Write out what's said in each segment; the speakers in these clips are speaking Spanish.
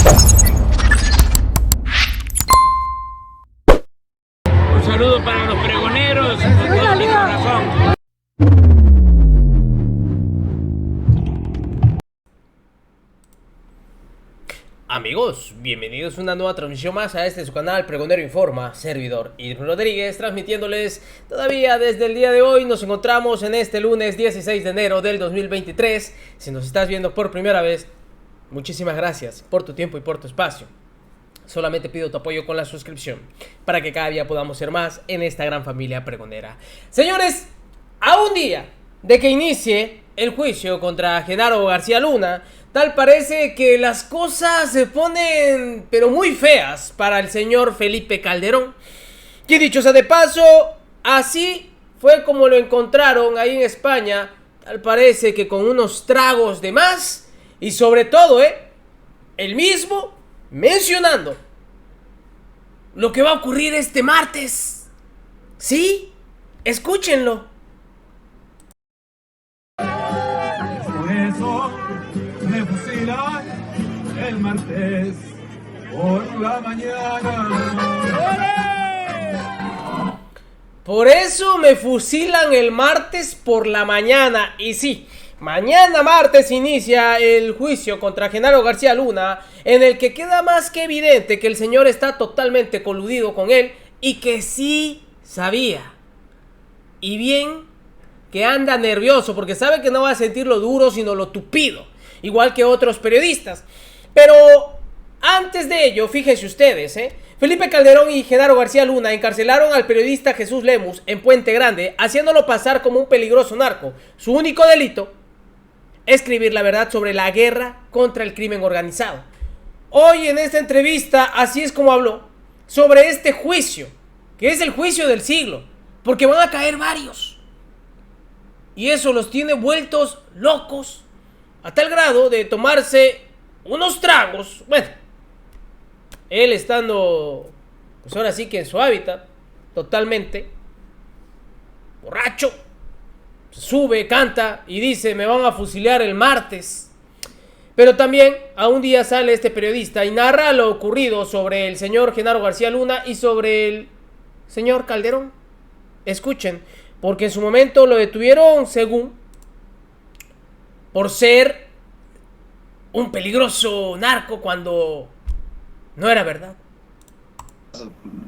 Un saludo para los pregoneros de todo mi corazón. Amigos, bienvenidos a una nueva transmisión más a su canal Pregonero Informa, servidor Idris Rodríguez, transmitiéndoles todavía desde el día de hoy. Nos encontramos en este lunes 16 de enero del 2023. Si nos estás viendo por primera vez, muchísimas gracias por tu tiempo y por tu espacio. Solamente pido tu apoyo con la suscripción para que cada día podamos ser más en esta gran familia pregonera. Señores, a un día de que inicie el juicio contra Genaro García Luna, tal parece que las cosas se ponen pero muy feas para el señor Felipe Calderón. Que dicho sea de paso, así fue como lo encontraron ahí en España. Tal parece que con unos tragos de más. Y sobre todo, el mismo mencionando lo que va a ocurrir este martes. ¿Sí? Escúchenlo. Por eso me fusilan el martes por la mañana. Por eso me fusilan el martes por la mañana. Y sí, mañana martes inicia el juicio contra Genaro García Luna, en el que queda más que evidente que el señor está totalmente coludido con él y que sí sabía. Y bien que anda nervioso porque sabe que no va a sentir lo duro sino lo tupido, igual que otros periodistas. Pero antes de ello, fíjense ustedes, Felipe Calderón y Genaro García Luna encarcelaron al periodista Jesús Lemus en Puente Grande, haciéndolo pasar como un peligroso narco. Su único delito: escribir la verdad sobre la guerra contra el crimen organizado. Hoy en esta entrevista así es como habló sobre este juicio, que es el juicio del siglo, porque van a caer varios. Y eso los tiene vueltos locos, a tal grado de tomarse unos tragos. Bueno, él estando, pues ahora sí que en su hábitat, totalmente borracho, sube, canta y dice: me van a fusilar el martes. Pero también a un día sale este periodista y narra lo ocurrido sobre el señor Genaro García Luna y sobre el señor Calderón. Escuchen, porque en su momento lo detuvieron, según, por ser un peligroso narco, cuando no era verdad.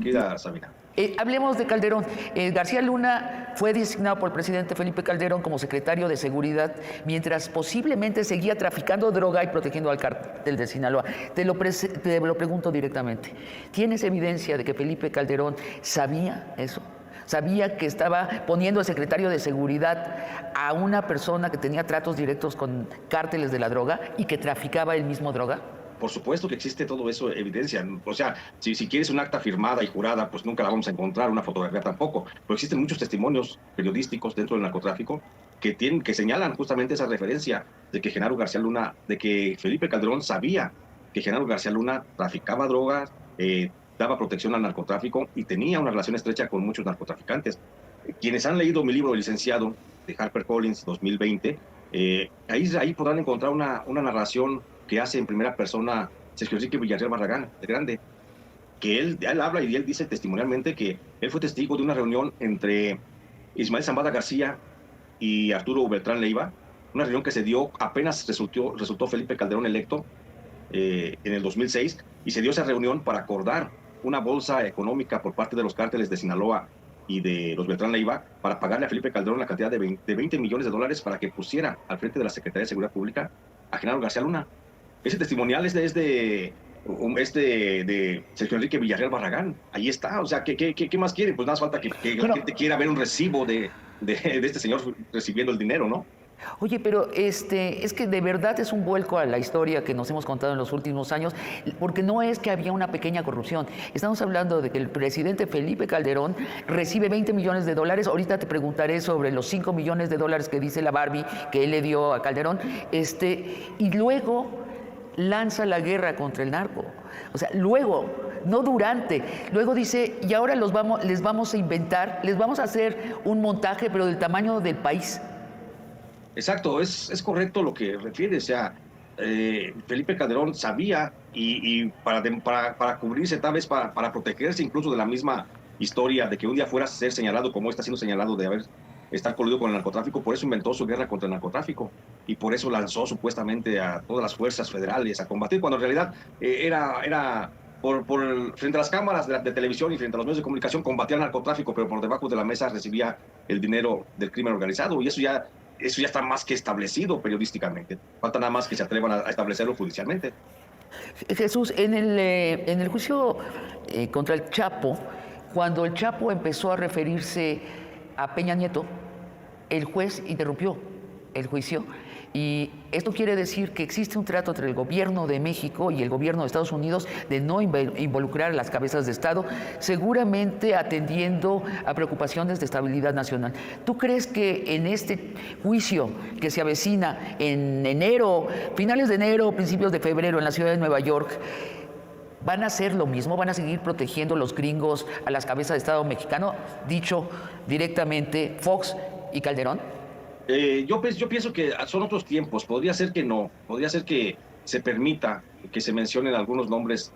Querida Sabina. Hablemos de Calderón. García Luna fue designado por el presidente Felipe Calderón como secretario de Seguridad, mientras posiblemente seguía traficando droga y protegiendo al cártel de Sinaloa. Te lo pregunto directamente. ¿Tienes evidencia de que Felipe Calderón sabía eso? ¿Sabía que estaba poniendo al secretario de Seguridad a una persona que tenía tratos directos con cárteles de la droga y que traficaba él mismo droga? Por supuesto que existe todo eso, evidencia. O sea, si quieres un acta firmada y jurada, pues nunca la vamos a encontrar, una fotografía tampoco. Pero existen muchos testimonios periodísticos dentro del narcotráfico que señalan justamente esa referencia de que Genaro García Luna, de que Felipe Calderón sabía que Genaro García Luna traficaba drogas, daba protección al narcotráfico y tenía una relación estrecha con muchos narcotraficantes. Quienes han leído mi libro, El Licenciado, de HarperCollins 2020, ahí podrán encontrar una narración que hace en primera persona Sergio Enrique Villarreal Barragán, de Grande, que él habla y él dice testimonialmente que él fue testigo de una reunión entre Ismael Zambada García y Arturo Beltrán Leiva, una reunión que se dio apenas resultó Felipe Calderón electo en el 2006, y se dio esa reunión para acordar una bolsa económica por parte de los cárteles de Sinaloa y de los Beltrán Leiva para pagarle a Felipe Calderón la cantidad de 20 millones de dólares para que pusiera al frente de la Secretaría de Seguridad Pública a Genaro García Luna. Ese testimonial es de Sergio Enrique Villarreal Barragán. Ahí está. O sea, ¿qué más quieren? Pues nada más falta que la gente quiera ver un recibo de este señor recibiendo el dinero, ¿no? Oye, pero es que de verdad es un vuelco a la historia que nos hemos contado en los últimos años, porque no es que había una pequeña corrupción. Estamos hablando de que el presidente Felipe Calderón recibe 20 millones de dólares. Ahorita te preguntaré sobre los 5 millones de dólares que dice la Barbie que él le dio a Calderón. Y luego lanza la guerra contra el narco. O sea, luego, no durante. Luego dice, y ahora les vamos a inventar, les vamos a hacer un montaje, pero del tamaño del país. Exacto, es correcto lo que refiere. O sea, Felipe Calderón sabía y para cubrirse, tal vez para protegerse incluso de la misma historia de que un día fuera a ser señalado como está siendo señalado de estar coludido con el narcotráfico, por eso inventó su guerra contra el narcotráfico y por eso lanzó supuestamente a todas las fuerzas federales a combatir, cuando en realidad era frente a las cámaras de televisión y frente a los medios de comunicación combatía el narcotráfico, pero por debajo de la mesa recibía el dinero del crimen organizado, y eso ya está más que establecido periodísticamente. Falta nada más que se atrevan a establecerlo judicialmente. Jesús, en el juicio contra el Chapo, cuando el Chapo empezó a referirse a Peña Nieto, el juez interrumpió el juicio, y esto quiere decir que existe un trato entre el gobierno de México y el gobierno de Estados Unidos de no involucrar a las cabezas de Estado, seguramente atendiendo a preocupaciones de estabilidad nacional. ¿Tú crees que en este juicio que se avecina en enero, finales de enero, principios de febrero en la ciudad de Nueva York, van a hacer lo mismo? ¿Van a seguir protegiendo los gringos a las cabezas de Estado mexicano? Dicho directamente, Fox y Calderón. Yo pienso que son otros tiempos. Podría ser que no. Podría ser que se permita que se mencionen algunos nombres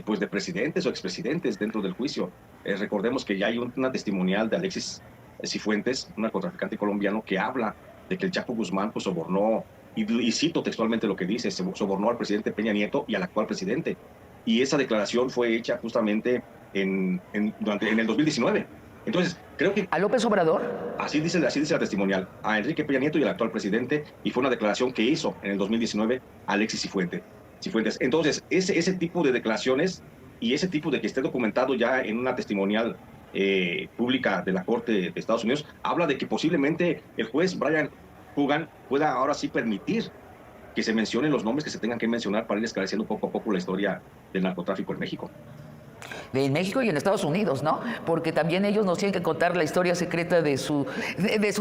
pues de presidentes o expresidentes dentro del juicio. Recordemos que ya hay una testimonial de Alexis Cifuentes, un narcotraficante colombiano, que habla de que el Chapo Guzmán pues sobornó, y cito textualmente lo que dice, sobornó al presidente Peña Nieto y al actual presidente. Y esa declaración fue hecha justamente en el 2019. Entonces, creo que... ¿A López Obrador? Así dice la testimonial, a Enrique Peña Nieto y al actual presidente, y fue una declaración que hizo en el 2019 Alexis Cifuentes. Entonces, ese tipo de declaraciones y ese tipo de que esté documentado ya en una testimonial pública de la Corte de Estados Unidos, habla de que posiblemente el juez Brian Hogan pueda ahora sí permitir que se mencionen los nombres que se tengan que mencionar para ir esclareciendo poco a poco la historia del narcotráfico en México. En México y en Estados Unidos, ¿no? Porque también ellos nos tienen que contar la historia secreta de su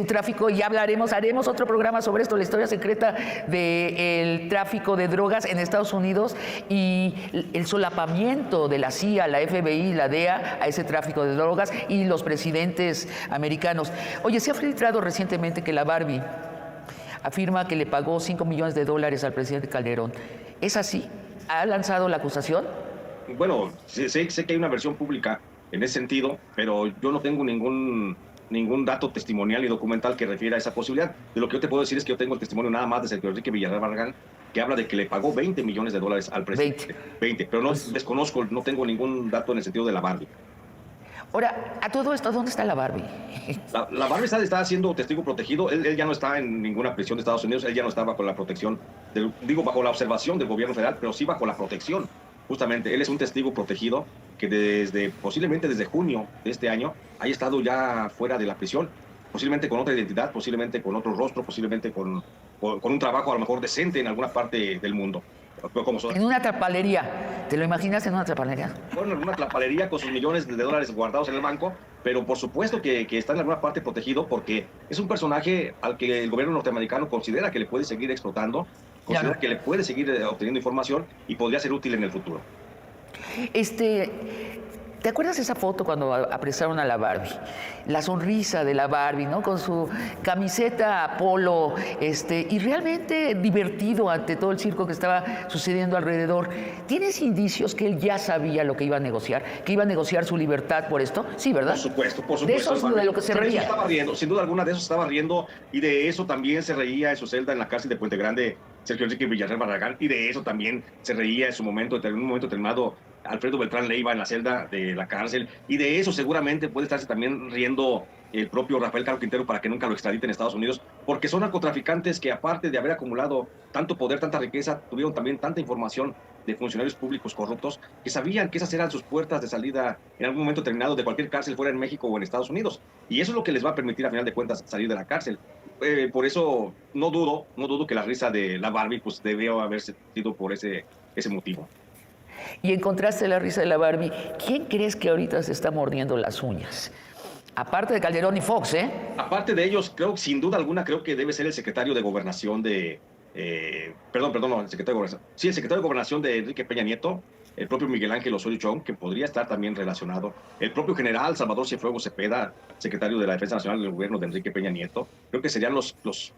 tráfico, y haremos otro programa sobre esto, la historia secreta del tráfico de drogas en Estados Unidos y el solapamiento de la CIA, la FBI, la DEA a ese tráfico de drogas y los presidentes americanos. Oye, se ha filtrado recientemente que la Barbie afirma que le pagó $5 millones al presidente Calderón. ¿Es así? ¿Ha lanzado la acusación? Bueno, sé que hay una versión pública en ese sentido, pero yo no tengo ningún dato testimonial y documental que refiera a esa posibilidad. De lo que yo te puedo decir es que yo tengo el testimonio nada más de Sergio Enrique Villarreal Barragán, que habla de que le pagó $20 millones al presidente. 20, pero no desconozco, no tengo ningún dato en el sentido de la Barbie. Ahora, a todo esto, ¿dónde está la Barbie? La Barbie está siendo testigo protegido. Él ya no está en ninguna prisión de Estados Unidos, él ya no está bajo la protección, bajo la observación del gobierno federal, pero sí bajo la protección. Justamente, él es un testigo protegido que posiblemente desde junio de este año haya estado ya fuera de la prisión, posiblemente con otra identidad, posiblemente con otro rostro, posiblemente con un trabajo a lo mejor decente en alguna parte del mundo. En una trapalería. ¿Te lo imaginas en una trapalería? Bueno, en una trapalería con sus millones de dólares guardados en el banco, pero por supuesto que está en alguna parte protegido porque es un personaje al que el gobierno norteamericano considera que le puede seguir explotando, considera que le puede seguir obteniendo información y podría ser útil en el futuro. ¿Te acuerdas esa foto cuando apresaron a la Barbie? La sonrisa de la Barbie, ¿no? Con su camiseta polo, y realmente divertido ante todo el circo que estaba sucediendo alrededor. ¿Tienes indicios que él ya sabía lo que iba a negociar? ¿Que iba a negociar su libertad por esto? Sí, ¿verdad? Por supuesto. De eso es de lo que se reía. Estaba riendo, sin duda alguna de eso estaba riendo, y de eso también se reía en su celda en la cárcel de Puente Grande Sergio Enrique Villarreal Barragán, y de eso también se reía en un momento determinado Alfredo Beltrán Leiva en la celda de la cárcel, y de eso seguramente puede estarse también riendo el propio Rafael Caro Quintero para que nunca lo extraditen en Estados Unidos, porque son narcotraficantes que, aparte de haber acumulado tanto poder, tanta riqueza, tuvieron también tanta información de funcionarios públicos corruptos que sabían que esas eran sus puertas de salida en algún momento determinado de cualquier cárcel fuera en México o en Estados Unidos, y eso es lo que les va a permitir a final de cuentas salir de la cárcel. Por eso no dudo que la risa de la Barbie pues debió haber sido por ese motivo. Y en contraste a la risa de la Barbie, ¿quién crees que ahorita se está mordiendo las uñas? Aparte de Calderón y Fox, ¿eh? Aparte de ellos, sin duda alguna, creo que debe ser el secretario de Gobernación el secretario de Gobernación. Sí, el secretario de Gobernación de Enrique Peña Nieto, el propio Miguel Ángel Osorio Chong, que podría estar también relacionado, el propio general Salvador Cienfuegos Cepeda, secretario de la Defensa Nacional del gobierno de Enrique Peña Nieto. Creo que serían los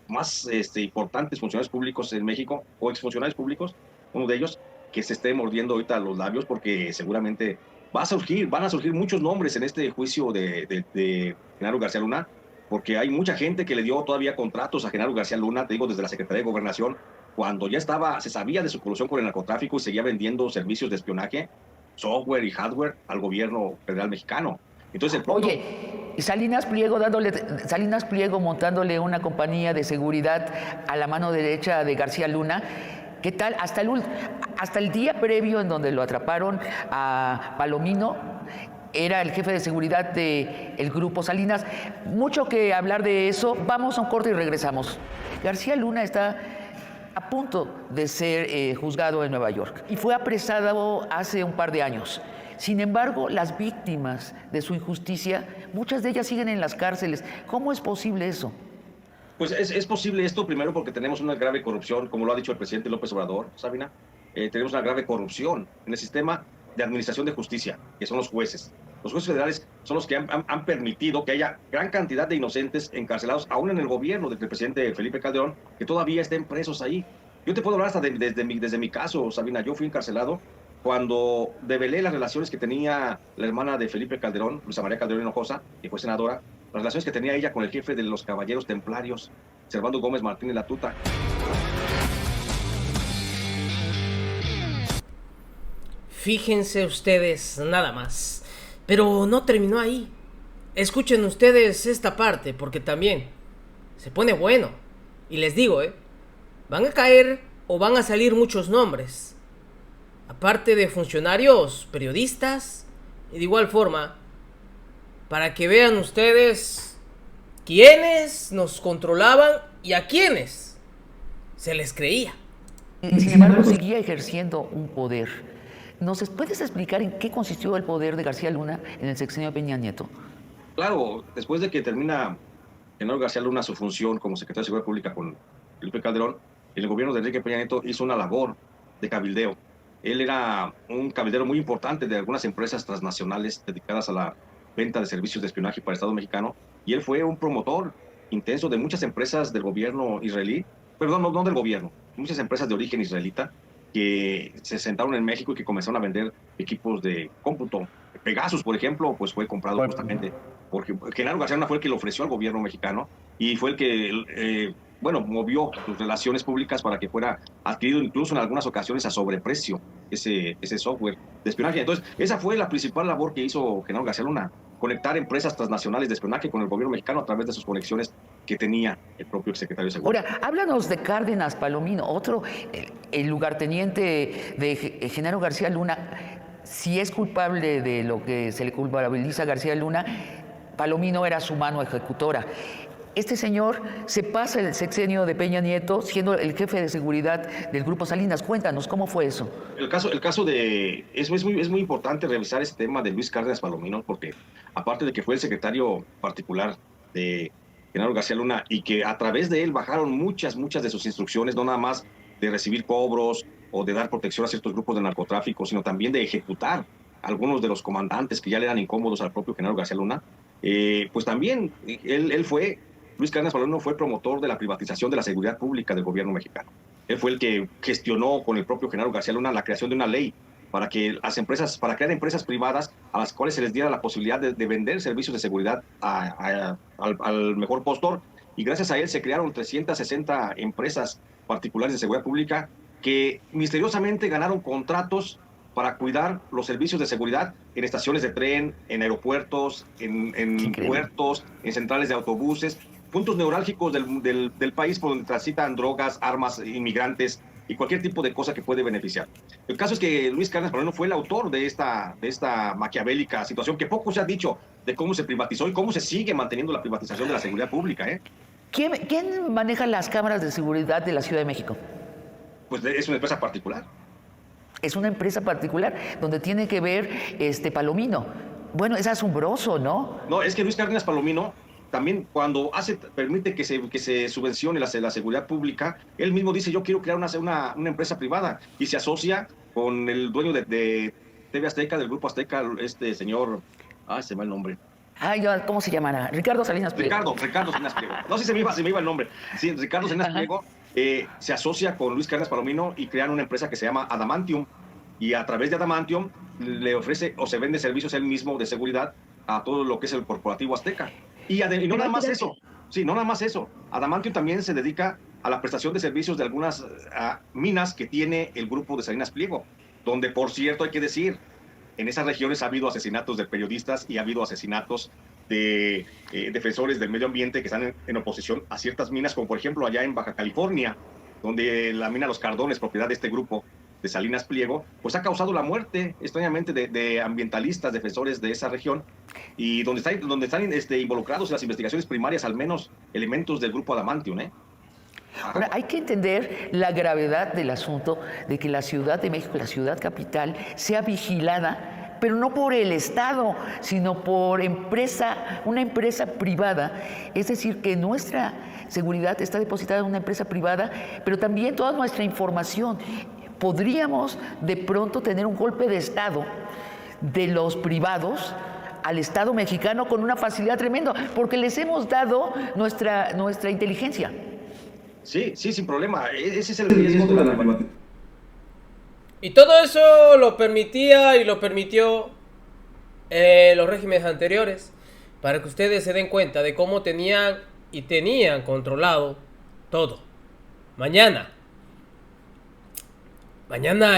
más importantes funcionarios públicos en México, o exfuncionarios públicos, uno de ellos, que se esté mordiendo ahorita los labios, porque seguramente van a surgir muchos nombres en este juicio de Genaro García Luna, porque hay mucha gente que le dio todavía contratos a Genaro García Luna, te digo, desde la Secretaría de Gobernación, cuando ya se sabía de su colusión con el narcotráfico y seguía vendiendo servicios de espionaje, software y hardware al gobierno federal mexicano. Entonces, Oye, Salinas Pliego montándole una compañía de seguridad a la mano derecha de García Luna. ¿Qué tal? Hasta el día previo en donde lo atraparon a Palomino, era el jefe de seguridad del grupo Salinas. Mucho que hablar de eso. Vamos a un corte y regresamos. García Luna está a punto de ser juzgado en Nueva York y fue apresado hace un par de años. Sin embargo, las víctimas de su injusticia, muchas de ellas siguen en las cárceles. ¿Cómo es posible eso? Pues es posible esto, primero porque tenemos una grave corrupción, como lo ha dicho el presidente López Obrador, Sabina. Tenemos una grave corrupción en el sistema de administración de justicia, que son los jueces. Los jueces federales son los que han permitido que haya gran cantidad de inocentes encarcelados, aún en el gobierno del presidente Felipe Calderón, que todavía estén presos ahí. Yo te puedo hablar hasta desde mi caso, Sabina. Yo fui encarcelado cuando develé las relaciones que tenía la hermana de Felipe Calderón, Luisa María Calderón Hinojosa, que fue senadora, las relaciones que tenía ella con el jefe de los caballeros templarios, Servando Gómez Martínez Latuta. Fíjense ustedes nada más. Pero no terminó ahí. Escuchen ustedes esta parte, porque también se pone bueno. Y les digo, van a caer o van a salir muchos nombres. Aparte de funcionarios, periodistas, y de igual forma, para que vean ustedes quiénes nos controlaban y a quiénes se les creía. Sin embargo, seguía ejerciendo un poder. ¿Nos puedes explicar en qué consistió el poder de García Luna en el sexenio de Peña Nieto? Claro, después de que termina Genaro García Luna su función como secretario de Seguridad Pública con Felipe Calderón, el gobierno de Enrique Peña Nieto hizo una labor de cabildeo. Él era un cabildero muy importante de algunas empresas transnacionales dedicadas a la venta de servicios de espionaje para el Estado mexicano, y él fue un promotor intenso de muchas empresas del gobierno israelí, perdón, no del gobierno, muchas empresas de origen israelita que se sentaron en México y que comenzaron a vender equipos de cómputo. Pegasus, por ejemplo, pues fue comprado justamente porque Genaro García Luna fue el que lo ofreció al gobierno mexicano y fue el que movió sus relaciones públicas para que fuera adquirido incluso en algunas ocasiones a sobreprecio ese software de espionaje. Entonces, esa fue la principal labor que hizo Genaro García Luna, conectar empresas transnacionales de espionaje con el gobierno mexicano a través de sus conexiones que tenía el propio secretario de Seguridad. Ahora, háblanos de Cárdenas Palomino, otro, el lugarteniente de Genaro García Luna. Si es culpable de lo que se le culpabiliza a García Luna, Palomino era su mano ejecutora. Este señor se pasa el sexenio de Peña Nieto siendo el jefe de seguridad del Grupo Salinas. Cuéntanos, ¿cómo fue eso? El caso de... Es muy importante revisar este tema de Luis Cárdenas Palomino, porque aparte de que fue el secretario particular de Genaro García Luna y que a través de él bajaron muchas de sus instrucciones, no nada más de recibir cobros o de dar protección a ciertos grupos de narcotráfico, sino también de ejecutar a algunos de los comandantes que ya le eran incómodos al propio Genaro García Luna, pues también Luis Cárdenas Palomino fue promotor de la privatización de la seguridad pública del gobierno mexicano. Él fue el que gestionó con el propio Genaro García Luna la creación de una ley para crear empresas privadas a las cuales se les diera la posibilidad de vender servicios de seguridad al mejor postor. Y gracias a él se crearon 360 empresas particulares de seguridad pública que misteriosamente ganaron contratos para cuidar los servicios de seguridad en estaciones de tren, en aeropuertos, en puertos, en centrales de autobuses, puntos neurálgicos del país por donde transitan drogas, armas, inmigrantes y cualquier tipo de cosa que puede beneficiar. El caso es que Luis Cárdenas Palomino fue el autor de esta maquiavélica situación que poco se ha dicho de cómo se privatizó y cómo se sigue manteniendo la privatización de la seguridad pública. ¿Quién maneja las cámaras de seguridad de la Ciudad de México? Pues es una empresa particular. Es una empresa particular donde tiene que ver Palomino. Bueno, es asombroso, ¿no? No, es que Luis Cárdenas Palomino también cuando permite que se subvencione la seguridad pública, él mismo dice, yo quiero crear una empresa privada, y se asocia con el dueño de TV Azteca, del Grupo Azteca, este señor, se me va el nombre. ¿Cómo se llamará? Ricardo Salinas Pliego. Ricardo Salinas Pliego. No sé si se me iba el nombre. Sí, Ricardo Salinas Pliego se asocia con Luis Cárdenas Palomino y crean una empresa que se llama Adamantium, y a través de Adamantium le ofrece o se vende servicios él mismo de seguridad a todo lo que es el corporativo Azteca. Y no nada más eso. Sí, no nada más eso. Adamantium también se dedica a la prestación de servicios de algunas minas que tiene el grupo de Salinas Pliego, donde, por cierto, hay que decir, en esas regiones ha habido asesinatos de periodistas y ha habido asesinatos de defensores del medio ambiente que están en oposición a ciertas minas, como por ejemplo allá en Baja California, donde la mina Los Cardones, propiedad de este grupo de Salinas Pliego, pues ha causado la muerte, extrañamente, de ambientalistas, defensores de esa región, y donde están involucrados en las investigaciones primarias, al menos elementos del grupo Adamantium, Ahora, hay que entender la gravedad del asunto de que la Ciudad de México, la ciudad capital, sea vigilada, pero no por el Estado, sino por una empresa privada. Es decir, que nuestra seguridad está depositada en una empresa privada, pero también toda nuestra información. Podríamos de pronto tener un golpe de Estado de los privados al Estado mexicano con una facilidad tremenda, porque les hemos dado nuestra inteligencia. Sí, sin problema. Ese es el riesgo de la privatización. Y todo eso lo permitía y lo permitió los regímenes anteriores, para que ustedes se den cuenta de cómo tenían controlado todo. Mañana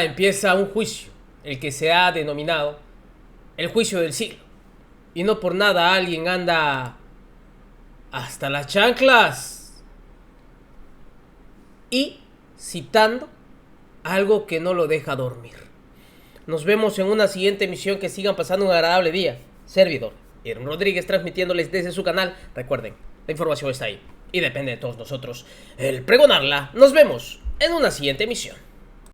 empieza un juicio, el que se ha denominado el juicio del siglo. Y no por nada alguien anda hasta las chanclas y citando algo que no lo deja dormir. Nos vemos en una siguiente emisión. Que sigan pasando un agradable día. Servidor Irving Rodríguez, transmitiéndoles desde su canal. Recuerden, la información está ahí y depende de todos nosotros el pregonarla. Nos vemos en una siguiente emisión.